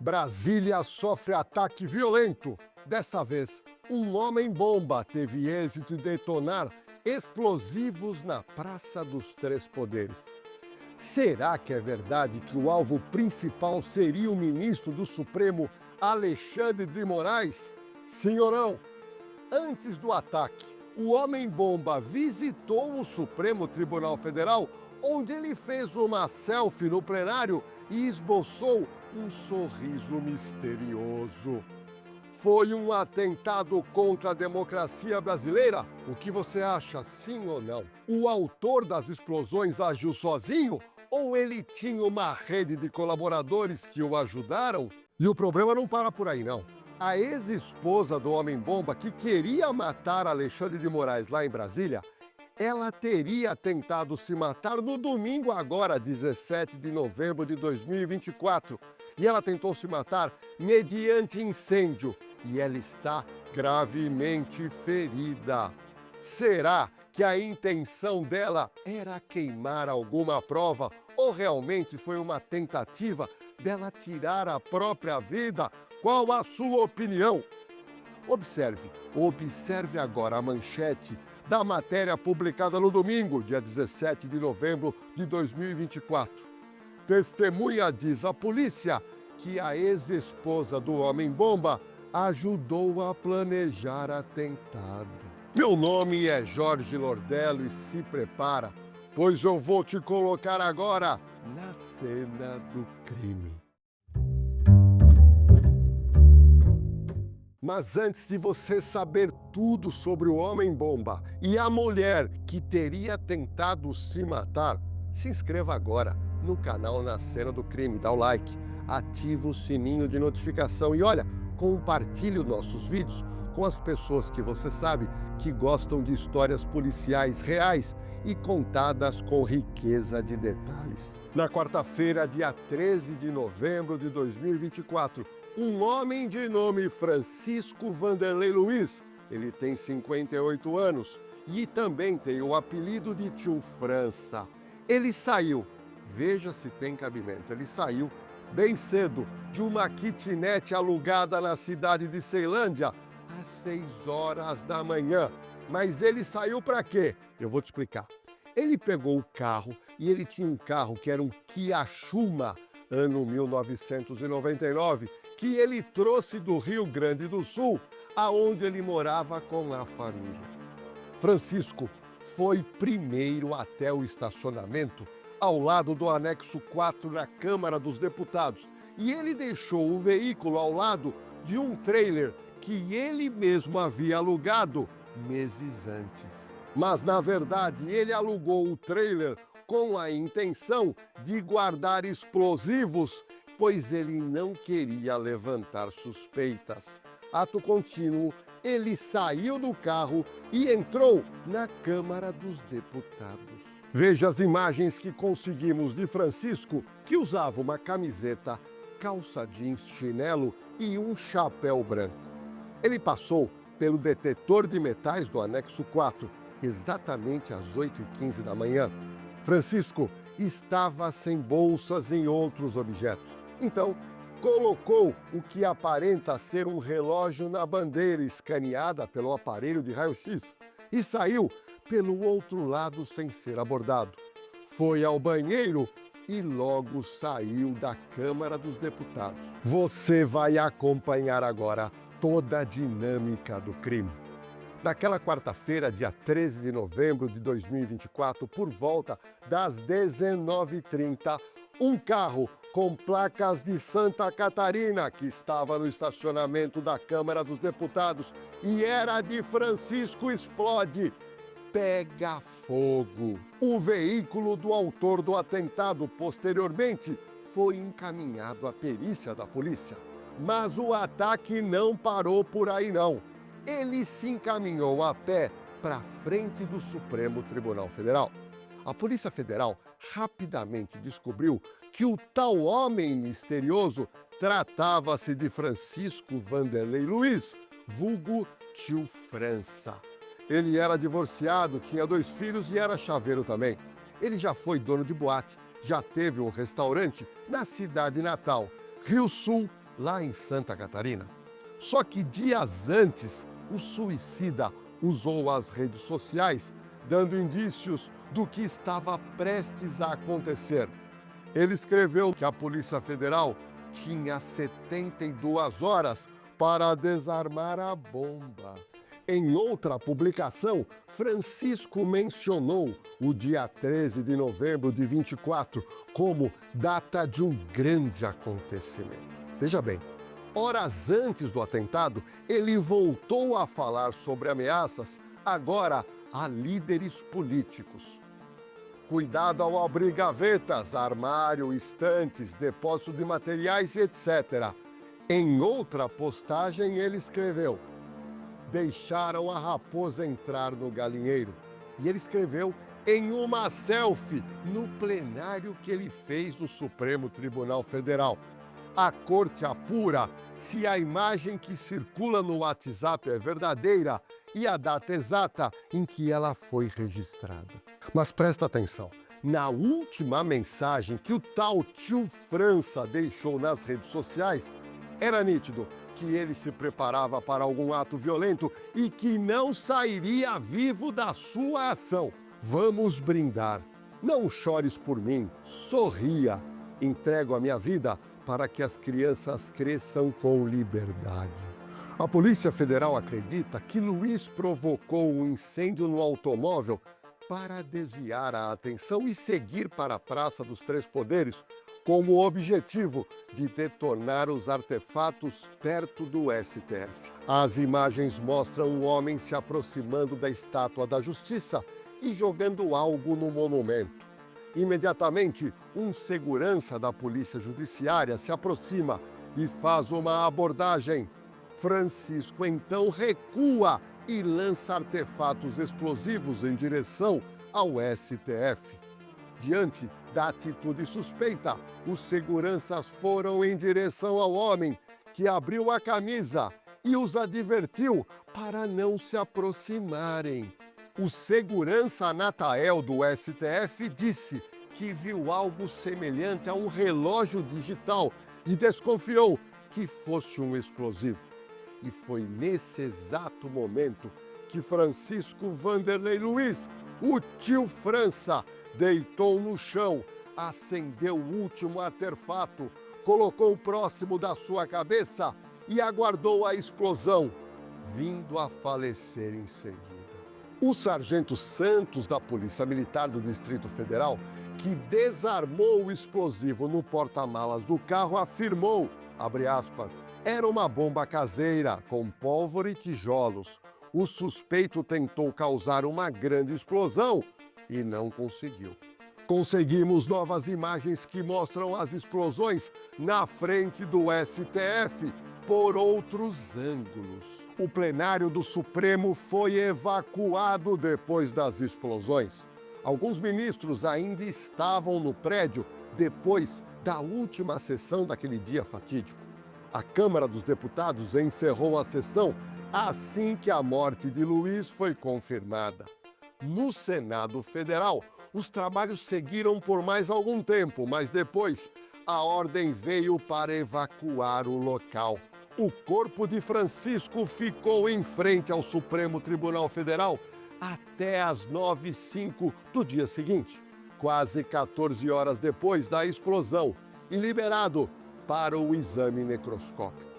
Brasília sofre ataque violento. Dessa vez, um homem-bomba teve êxito em detonar explosivos na Praça dos Três Poderes. Será que é verdade que o alvo principal seria o ministro do Supremo, Alexandre de Moraes? Sim ou não? Antes do ataque, o homem-bomba visitou o Supremo Tribunal Federal, onde ele fez uma selfie no plenário e esboçou um sorriso misterioso. Foi um atentado contra a democracia brasileira? O que você acha, sim ou não? O autor das explosões agiu sozinho ou ele tinha uma rede de colaboradores que o ajudaram? E o problema não para por aí, não. A ex-esposa do homem-bomba, que queria matar Alexandre de Moraes lá em Brasília, ela teria tentado se matar no domingo agora, 17 de novembro de 2024. E ela tentou se matar mediante incêndio. E ela está gravemente ferida. Será que a intenção dela era queimar alguma prova ou realmente foi uma tentativa dela tirar a própria vida? Qual a sua opinião? Observe agora a manchete da matéria publicada no domingo, dia 17 de novembro de 2024. Testemunha diz à polícia que a ex-esposa do homem-bomba ajudou a planejar atentado. Meu nome é Jorge Lordello e se prepara, pois eu vou te colocar agora na cena do crime. Mas antes de você saber tudo sobre o homem-bomba e a mulher que teria tentado se matar, se inscreva agora no canal Na Cena do Crime, dá o like, ativa o sininho de notificação e olha, compartilhe os nossos vídeos com as pessoas que você sabe que gostam de histórias policiais reais e contadas com riqueza de detalhes. Na quarta-feira, dia 13 de novembro de 2024, um homem de nome Francisco Vanderlei Luiz, ele tem 58 anos e também tem o apelido de Tio França. Ele saiu, veja se tem cabimento, ele saiu bem cedo de uma kitnet alugada na cidade de Ceilândia às 6 horas da manhã. Mas ele saiu para quê? Eu vou te explicar. Ele pegou o carro e ele tinha um carro que era um Kia Chuma, ano 1999, que ele trouxe do Rio Grande do Sul, aonde ele morava com a família. Francisco foi primeiro até o estacionamento, ao lado do anexo 4 na Câmara dos Deputados, e ele deixou o veículo ao lado de um trailer que ele mesmo havia alugado meses antes. Mas, na verdade, ele alugou o trailer com a intenção de guardar explosivos, pois ele não queria levantar suspeitas. Ato contínuo, ele saiu do carro e entrou na Câmara dos Deputados. Veja as imagens que conseguimos de Francisco, que usava uma camiseta, calça jeans, chinelo e um chapéu branco. Ele passou pelo detetor de metais do anexo 4, exatamente às 8h15 da manhã. Francisco estava sem bolsas em outros objetos. Então, colocou o que aparenta ser um relógio na bandeira escaneada pelo aparelho de raio-x e saiu pelo outro lado sem ser abordado. Foi ao banheiro e logo saiu da Câmara dos Deputados. Você vai acompanhar agora toda a dinâmica do crime. Naquela quarta-feira, dia 13 de novembro de 2024, por volta das 19h30, um carro com placas de Santa Catarina, que estava no estacionamento da Câmara dos Deputados e era de Francisco, explode. Pega fogo. O veículo do autor do atentado, posteriormente, foi encaminhado à perícia da polícia. Mas o ataque não parou por aí, não. Ele se encaminhou a pé para frente do Supremo Tribunal Federal. A Polícia Federal rapidamente descobriu que o tal homem misterioso tratava-se de Francisco Vanderlei Luiz, vulgo Tio França. Ele era divorciado, tinha 2 filhos e era chaveiro também. Ele já foi dono de boate, já teve um restaurante na cidade natal, Rio Sul, lá em Santa Catarina. Só que dias antes, o suicida usou as redes sociais, dando indícios do que estava prestes a acontecer. Ele escreveu que a Polícia Federal tinha 72 horas para desarmar a bomba. Em outra publicação, Francisco mencionou o dia 13 de novembro de 24 como data de um grande acontecimento. Veja bem, horas antes do atentado, ele voltou a falar sobre ameaças, agora a líderes políticos. Cuidado ao abrir gavetas, armário, estantes, depósito de materiais, etc. Em outra postagem, ele escreveu: deixaram a raposa entrar no galinheiro. E ele escreveu em uma selfie no plenário que ele fez no Supremo Tribunal Federal. A corte apura se a imagem que circula no WhatsApp é verdadeira e a data exata em que ela foi registrada. Mas presta atenção, na última mensagem que o tal tio França deixou nas redes sociais, era nítido que ele se preparava para algum ato violento e que não sairia vivo da sua ação. Vamos brindar. Não chores por mim, sorria. Entrego a minha vida para que as crianças cresçam com liberdade. A Polícia Federal acredita que Luiz provocou um incêndio no automóvel para desviar a atenção e seguir para a Praça dos Três Poderes, com o objetivo de detonar os artefatos perto do STF. As imagens mostram o homem se aproximando da Estátua da Justiça e jogando algo no monumento. Imediatamente, um segurança da Polícia Judiciária se aproxima e faz uma abordagem. Francisco então recua e lança artefatos explosivos em direção ao STF. Diante da atitude suspeita, os seguranças foram em direção ao homem, que abriu a camisa e os advertiu para não se aproximarem. O segurança Natael do STF disse que viu algo semelhante a um relógio digital e desconfiou que fosse um explosivo. E foi nesse exato momento que Francisco Vanderlei Luiz, o tio França, deitou no chão, acendeu o último artefato, colocou próximo da sua cabeça e aguardou a explosão, vindo a falecer em seguida. O sargento Santos, da Polícia Militar do Distrito Federal, que desarmou o explosivo no porta-malas do carro, afirmou, abre aspas, era uma bomba caseira com pólvora e tijolos. O suspeito tentou causar uma grande explosão e não conseguiu. Conseguimos novas imagens que mostram as explosões na frente do STF por outros ângulos. O plenário do Supremo foi evacuado depois das explosões. Alguns ministros ainda estavam no prédio depois da última sessão daquele dia fatídico. A Câmara dos Deputados encerrou a sessão assim que a morte de Luiz foi confirmada. No Senado Federal, os trabalhos seguiram por mais algum tempo, mas depois a ordem veio para evacuar o local. O corpo de Francisco ficou em frente ao Supremo Tribunal Federal até às 9h05 do dia seguinte, quase 14 horas depois da explosão, e liberado para o exame necroscópico.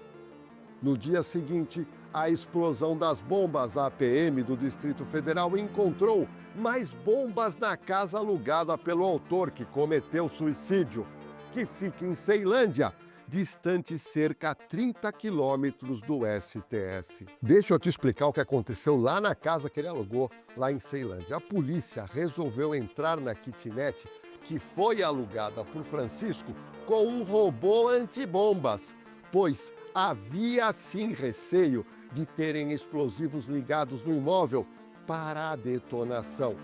No dia seguinte, a explosão das bombas, a PM do Distrito Federal encontrou mais bombas na casa alugada pelo autor que cometeu suicídio, que fica em Ceilândia, distante cerca a 30 quilômetros do STF. Deixa eu te explicar o que aconteceu lá na casa que ele alugou, lá em Ceilândia. A polícia resolveu entrar na kitnet que foi alugada por Francisco com um robô antibombas, pois havia sim receio de terem explosivos ligados no imóvel para a detonação.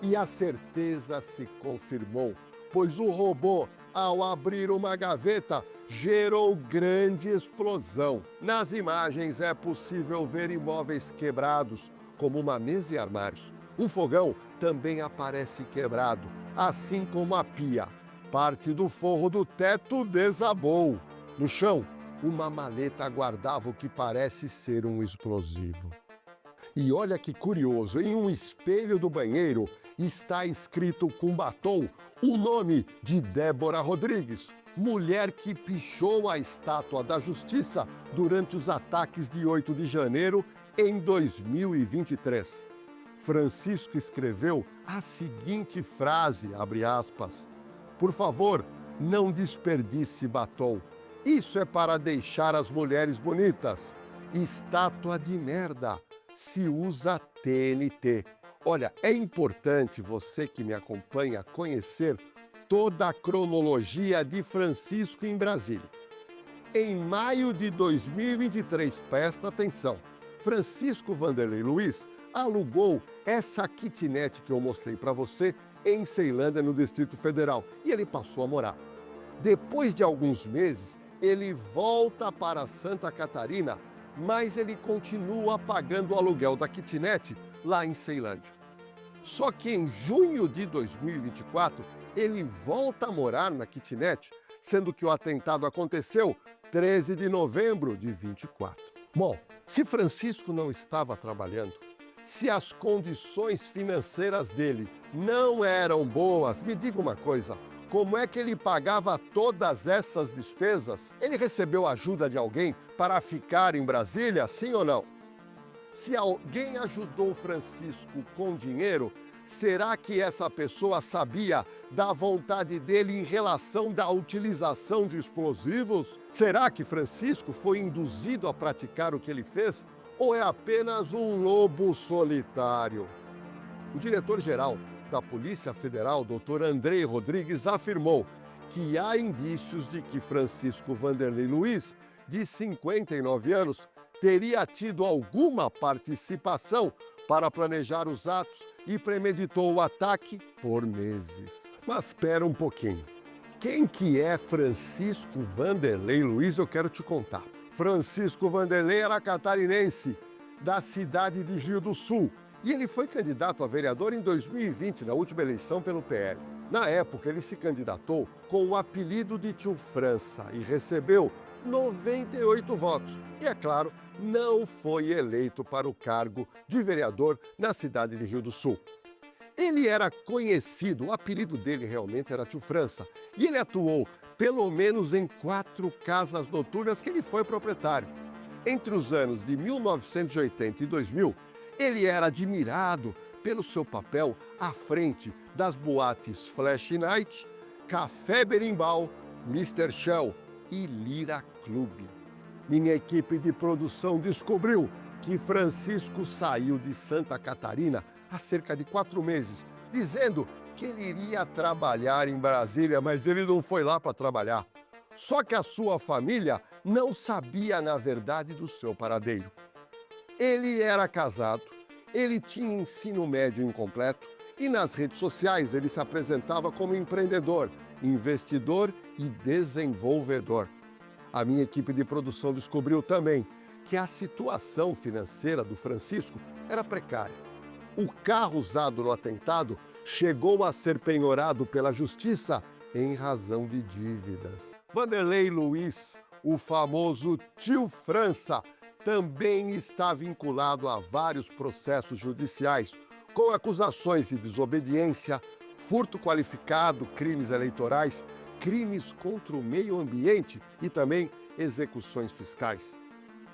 E a certeza se confirmou, pois o robô, ao abrir uma gaveta, gerou grande explosão. Nas imagens é possível ver imóveis quebrados, como uma mesa e armários. Um fogão também aparece quebrado, assim como a pia. Parte do forro do teto desabou. No chão, uma maleta guardava o que parece ser um explosivo. E olha que curioso, em um espelho do banheiro está escrito com batom o nome de Débora Rodrigues, mulher que pichou a Estátua da Justiça durante os ataques de 8 de janeiro em 2023. Francisco escreveu a seguinte frase, abre aspas, por favor, não desperdice batom. Isso é para deixar as mulheres bonitas. Estátua de merda. Se usa TNT. Olha, é importante você que me acompanha conhecer toda a cronologia de Francisco em Brasília. Em maio de 2023, presta atenção, Francisco Vanderlei Luiz alugou essa kitnet que eu mostrei para você em Ceilândia, no Distrito Federal, e ele passou a morar. Depois de alguns meses, ele volta para Santa Catarina, mas ele continua pagando o aluguel da kitnet lá em Ceilândia. Só que em junho de 2024, ele volta a morar na kitnet, sendo que o atentado aconteceu 13 de novembro de 24. Bom, se Francisco não estava trabalhando, se as condições financeiras dele não eram boas, me diga uma coisa, como é que ele pagava todas essas despesas? Ele recebeu ajuda de alguém para ficar em Brasília, sim ou não? Se alguém ajudou Francisco com dinheiro, será que essa pessoa sabia da vontade dele em relação à utilização de explosivos? Será que Francisco foi induzido a praticar o que ele fez? Ou é apenas um lobo solitário? O diretor-geral da Polícia Federal, Dr. Andrei Rodrigues, afirmou que há indícios de que Francisco Vanderlei Luiz, de 59 anos, teria tido alguma participação para planejar os atos e premeditou o ataque por meses. Mas espera um pouquinho. Quem que é Francisco Vanderlei Luiz? Eu quero te contar. Francisco Vanderlei era catarinense, da cidade de Rio do Sul, e ele foi candidato a vereador em 2020, na última eleição pelo PL. Na época, ele se candidatou com o apelido de Tio França e recebeu 98 votos. E, é claro, não foi eleito para o cargo de vereador na cidade de Rio do Sul. Ele era conhecido, o apelido dele realmente era Tio França, e ele atuou pelo menos em 4 casas noturnas que ele foi proprietário. Entre os anos de 1980 e 2000, ele era admirado pelo seu papel à frente das boates Flash Night, Café Berimbau, Mr. Shell e Lira Clube. Minha equipe de produção descobriu que Francisco saiu de Santa Catarina há cerca de 4 meses, dizendo que ele iria trabalhar em Brasília, mas ele não foi lá para trabalhar. Só que a sua família não sabia, na verdade, do seu paradeiro. Ele era casado, ele tinha ensino médio incompleto e nas redes sociais ele se apresentava como empreendedor, investidor e desenvolvedor. A minha equipe de produção descobriu também que a situação financeira do Francisco era precária. O carro usado no atentado chegou a ser penhorado pela justiça em razão de dívidas. Vanderlei Luiz, o famoso Tio França, também está vinculado a vários processos judiciais, com acusações de desobediência, furto qualificado, crimes eleitorais, crimes contra o meio ambiente e também execuções fiscais.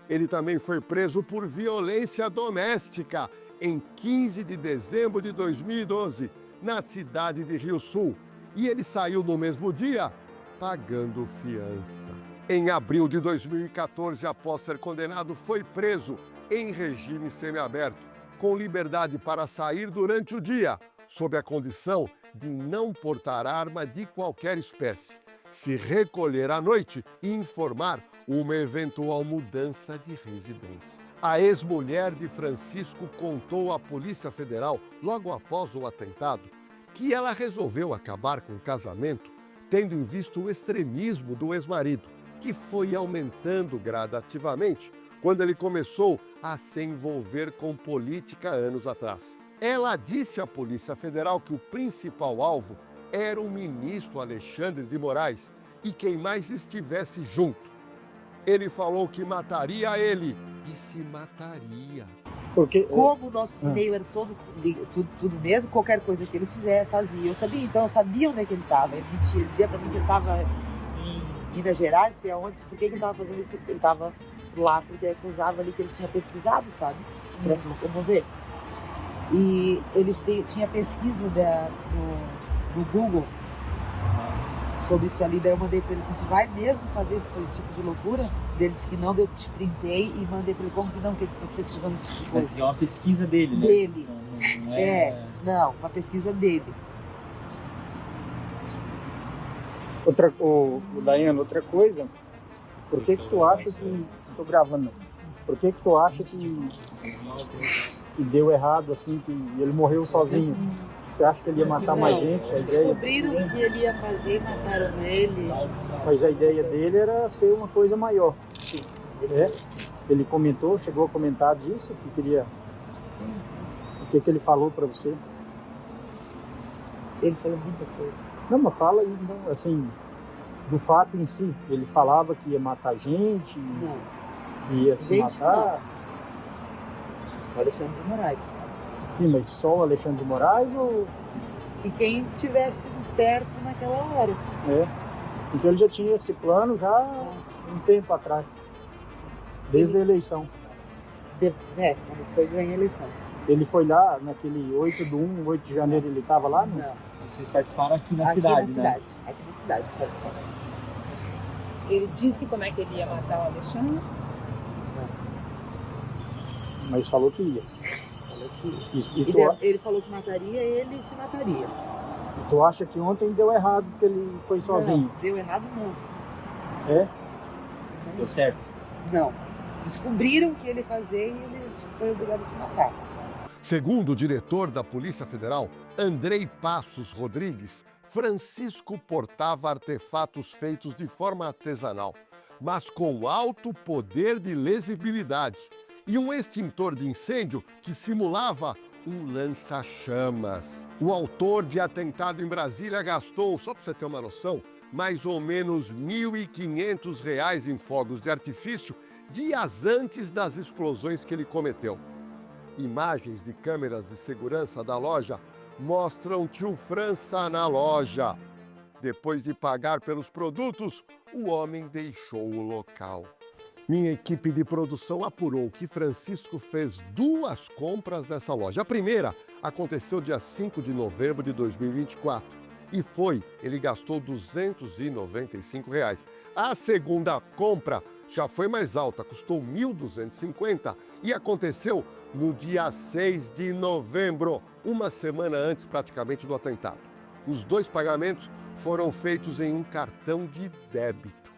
Ele também foi preso por violência doméstica em 15 de dezembro de 2012, na cidade de Rio Sul. E ele saiu no mesmo dia, pagando fiança. Em abril de 2014, após ser condenado, foi preso em regime semiaberto, com liberdade para sair durante o dia, sob a condição de não portar arma de qualquer espécie, se recolher à noite e informar uma eventual mudança de residência. A ex-mulher de Francisco contou à Polícia Federal, logo após o atentado, que ela resolveu acabar com o casamento, tendo em vista o extremismo do ex-marido, que foi aumentando gradativamente quando ele começou a se envolver com política anos atrás. Ela disse à Polícia Federal que o principal alvo era o ministro Alexandre de Moraes e quem mais estivesse junto. Ele falou que mataria ele e se mataria. Porque Como o nosso e-mail era tudo mesmo, qualquer coisa que ele fizer, fazia. Eu sabia, então eu sabia onde é que ele estava. Ele mentia, ele dizia pra mim que ele estava em Minas Gerais, sei aonde, por que ele estava fazendo isso? Ele estava lá porque acusava ali que ele tinha pesquisado, sabe? Pra se locomover. E ele tinha pesquisa no Google sobre isso ali, daí eu mandei pra ele assim, tu vai mesmo fazer esse tipo de loucura? Ele disse que não, eu te printei e mandei pra ele, como que não, que ele tá pesquisando esse tipo de coisa. Mas é uma pesquisa dele, né? Dele. Não é... Não, uma pesquisa dele. Daiane, outra coisa, por que tu acha que... Tô gravando. Por que tu acha que deu errado, assim, que ele morreu sozinho? Você acha que ele ia matar mais gente? Descobriram o que ele ia fazer e mataram ele. Mas a ideia dele era ser uma coisa maior. Ele comentou, chegou a comentar disso, que queria... Sim. O que ele falou pra você? Ele falou muita coisa. Não, mas fala aí, então, assim, do fato em si. Ele falava que ia matar gente, Não. ia se Gente, matar. O Alexandre de Moraes. Sim, mas só o Alexandre de Moraes ou... E quem estivesse perto naquela hora. Então ele já tinha esse plano já um tempo atrás. Desde a eleição. Quando foi ganhar a eleição. Ele foi lá naquele 8 de janeiro, ele estava lá? Não. Vocês participaram aqui na Aqui cidade, na né? cidade. Aqui na cidade. Ele disse como é que ele ia matar o Alexandre? Mas falou que ia. Falou que ia. E Ele falou que mataria, ele se mataria. tu acha que ontem deu errado porque ele foi sozinho? Não, deu errado não. Deu certo. Não. Descobriram o que ele ia fazer e ele foi obrigado a se matar. Segundo o diretor da Polícia Federal, Andrei Passos Rodrigues, Francisco portava artefatos feitos de forma artesanal, mas com alto poder de lesibilidade, e um extintor de incêndio que simulava um lança-chamas. O autor de atentado em Brasília gastou, só para você ter uma noção, mais ou menos R$ 1.500 em fogos de artifício dias antes das explosões que ele cometeu. Imagens de câmeras de segurança da loja mostram tio França na loja. Depois de pagar pelos produtos, o homem deixou o local. Minha equipe de produção apurou que Francisco fez 2 compras nessa loja. A primeira aconteceu dia 5 de novembro de 2024 e ele gastou R$ 295. A segunda compra já foi mais alta, custou R$ 1.250 e aconteceu no dia 6 de novembro, uma semana antes praticamente do atentado. Os 2 pagamentos foram feitos em um cartão de débito.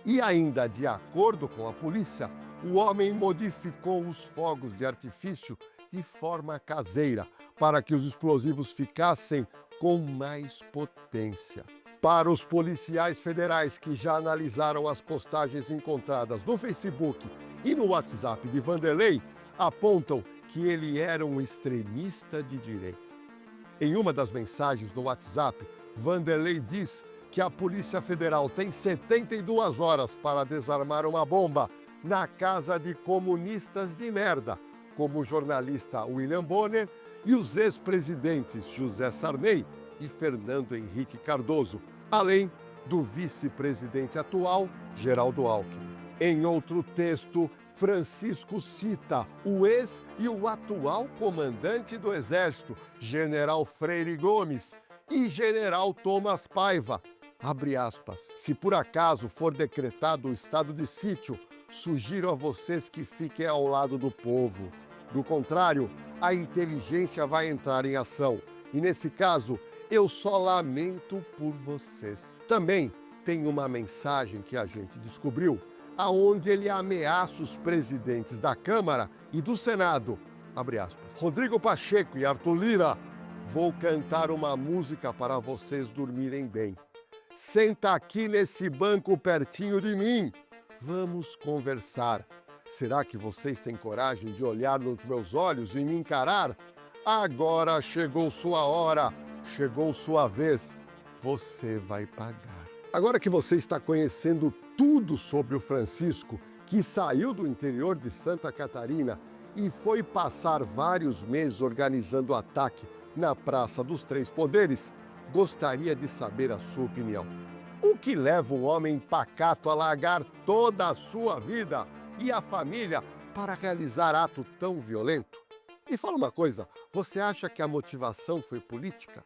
E ainda de acordo com a polícia, o homem modificou os fogos de artifício de forma caseira para que os explosivos ficassem com mais potência. Para os policiais federais que já analisaram as postagens encontradas no Facebook e no WhatsApp de Vanderlei, apontam que ele era um extremista de direita. Em uma das mensagens no WhatsApp, Vanderlei diz que a Polícia Federal tem 72 horas para desarmar uma bomba na casa de comunistas de merda, como o jornalista William Bonner e os ex-presidentes José Sarney e Fernando Henrique Cardoso, além do vice-presidente atual, Geraldo Alckmin. Em outro texto, Francisco cita o ex e o atual comandante do Exército, General Freire Gomes, e General Thomas Paiva. Abre aspas. Se por acaso for decretado o estado de sítio, sugiro a vocês que fiquem ao lado do povo. Do contrário, a inteligência vai entrar em ação. E nesse caso, eu só lamento por vocês. Também tem uma mensagem que a gente descobriu, aonde ele ameaça os presidentes da Câmara e do Senado. Abre aspas. Rodrigo Pacheco e Arthur Lira, vou cantar uma música para vocês dormirem bem. Senta aqui nesse banco pertinho de mim. Vamos conversar. Será que vocês têm coragem de olhar nos meus olhos e me encarar? Agora chegou sua hora, chegou sua vez. Você vai pagar. Agora que você está conhecendo tudo sobre o Francisco, que saiu do interior de Santa Catarina e foi passar vários meses organizando o ataque na Praça dos Três Poderes, gostaria de saber a sua opinião. O que leva um homem pacato a largar toda a sua vida e a família para realizar ato tão violento? E fala uma coisa, você acha que a motivação foi política?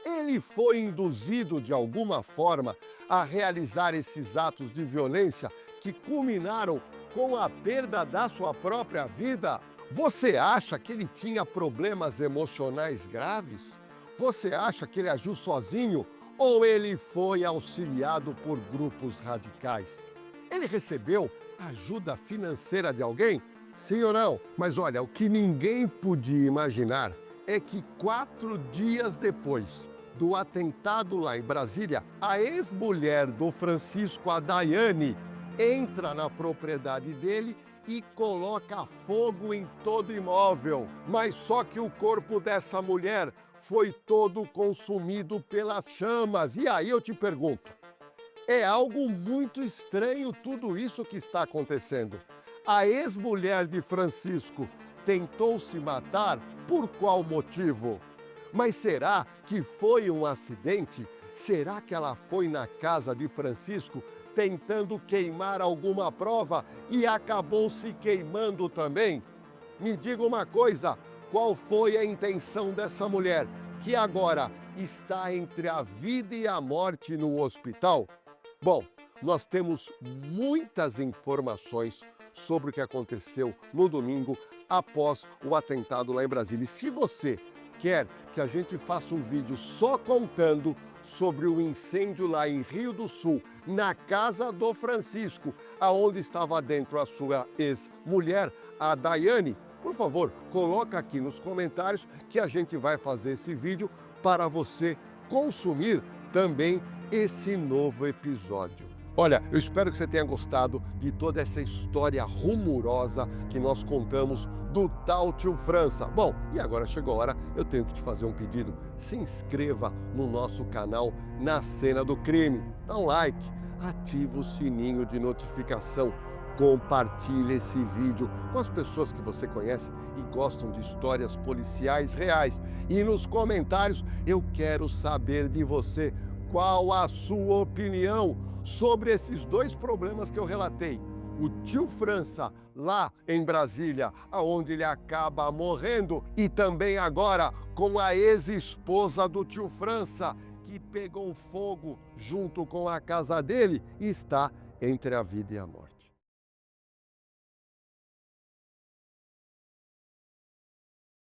Ele foi induzido de alguma forma a realizar esses atos de violência que culminaram com a perda da sua própria vida? Você acha que ele tinha problemas emocionais graves? Você acha que ele agiu sozinho ou ele foi auxiliado por grupos radicais? Ele recebeu ajuda financeira de alguém? Sim ou não? Mas olha, o que ninguém podia imaginar é que 4 dias depois do atentado lá em Brasília, a ex-mulher do Francisco, a Daiane, entra na propriedade dele e coloca fogo em todo o imóvel. Mas só que o corpo dessa mulher foi todo consumido pelas chamas. E aí eu te pergunto, é algo muito estranho tudo isso que está acontecendo. A ex-mulher de Francisco tentou se matar por qual motivo? Mas será que foi um acidente? Será que ela foi na casa de Francisco tentando queimar alguma prova e acabou se queimando também? Me diga uma coisa, qual foi a intenção dessa mulher que agora está entre a vida e a morte no hospital? Bom, nós temos muitas informações sobre o que aconteceu no domingo após o atentado lá em Brasília. E se você quer que a gente faça um vídeo só contando sobre o incêndio lá em Rio do Sul, na casa do Francisco, aonde estava dentro a sua ex-mulher, a Daiane, por favor, coloca aqui nos comentários que a gente vai fazer esse vídeo para você consumir também esse novo episódio. Olha, eu espero que você tenha gostado de toda essa história rumorosa que nós contamos do tal tio França. Bom, e agora chegou a hora, eu tenho que te fazer um pedido. Se inscreva no nosso canal Na Cena do Crime. Dá um like, ativa o sininho de notificação, compartilhe esse vídeo com as pessoas que você conhece e gostam de histórias policiais reais. E nos comentários eu quero saber de você qual a sua opinião sobre esses dois problemas que eu relatei. O tio França lá em Brasília, aonde ele acaba morrendo, e também agora com a ex-esposa do tio França, que pegou fogo junto com a casa dele e está entre a vida e a morte.